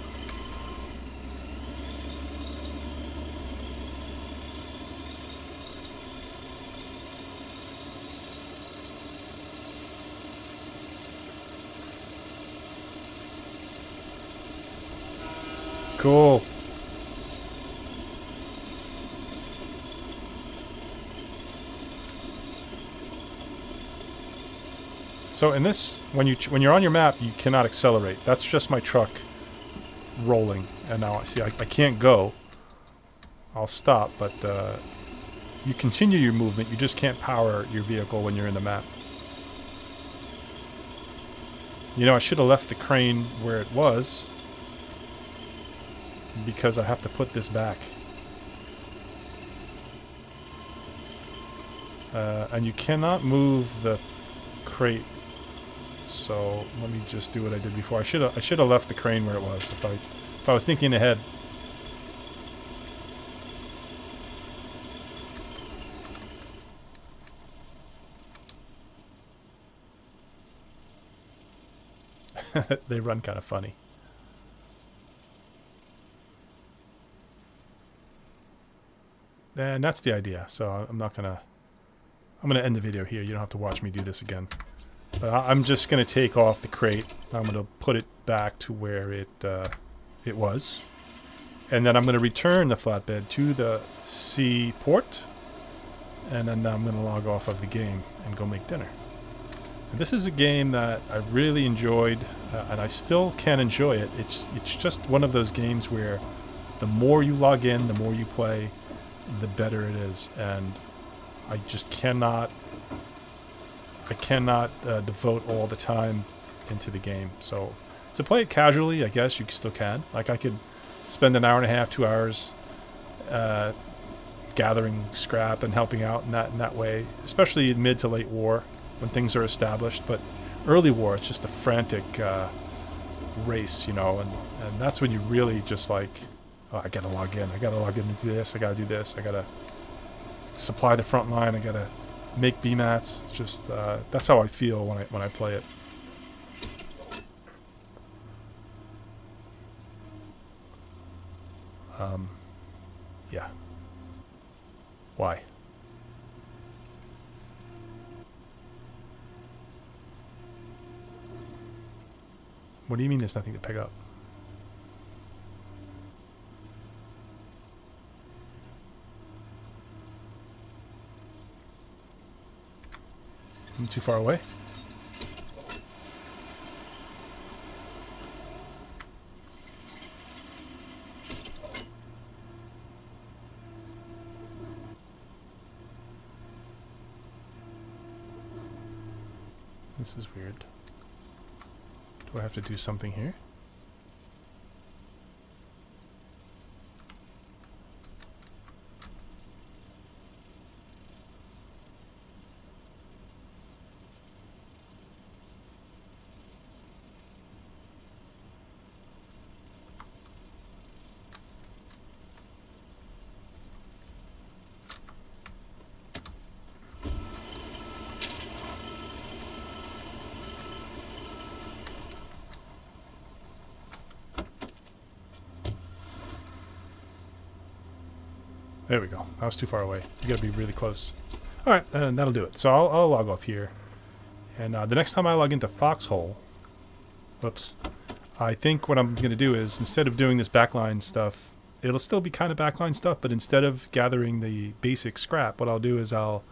Speaker 1: Cool. So in this, when you're on your map, you cannot accelerate. That's just my truck rolling. And now see, I can't go. I'll stop, but you continue your movement. You just can't power your vehicle when you're in the map. You know, I should have left the crane where it was because I have to put this back. And you cannot move the crate. So let me just do what I did before. I should have left the crane where it was if I was thinking ahead. They run kind of funny. And that's the idea. So I'm gonna end the video here. You don't have to watch me do this again. But I'm just gonna take off the crate. I'm gonna put it back to where it was, and then I'm gonna return the flatbed to the sea port, and then I'm gonna log off of the game and go make dinner. And this is a game that I really enjoyed, and I still can enjoy it. It's just one of those games where the more you log in, the more you play, the better it is. And I just cannot devote all the time into the game. So to play it casually, I guess you still can. Like I could spend an hour and a half, 2 hours gathering scrap and helping out in that way, especially in mid to late war when things are established. But early war, it's just a frantic race, you know, and that's when you really just like, oh, I gotta log in. I gotta log in and do this. I gotta do this. I gotta supply the front line. I gotta make BMATs. It's just that's how I feel when I play it. Yeah. Why? What do you mean there's nothing to pick up? I'm too far away? This is weird. Do I have to do something here? There we go. I was too far away. You gotta be really close. Alright, and that'll do it. So I'll log off here. And the next time I log into Foxhole, whoops, I think what I'm gonna do is, instead of doing this backline stuff, it'll still be kind of backline stuff, but instead of gathering the basic scrap, what I'll do is I'll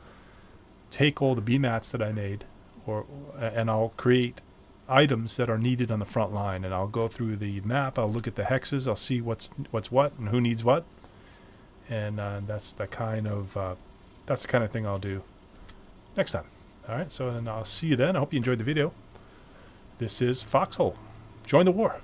Speaker 1: take all the BMATs that I made, and I'll create items that are needed on the front line, and I'll go through the map, I'll look at the hexes, I'll see what's what and who needs what. And that's the kind of thing I'll do next time. All right, so then I'll see you then. I hope you enjoyed the video. This is Foxhole. Join the war.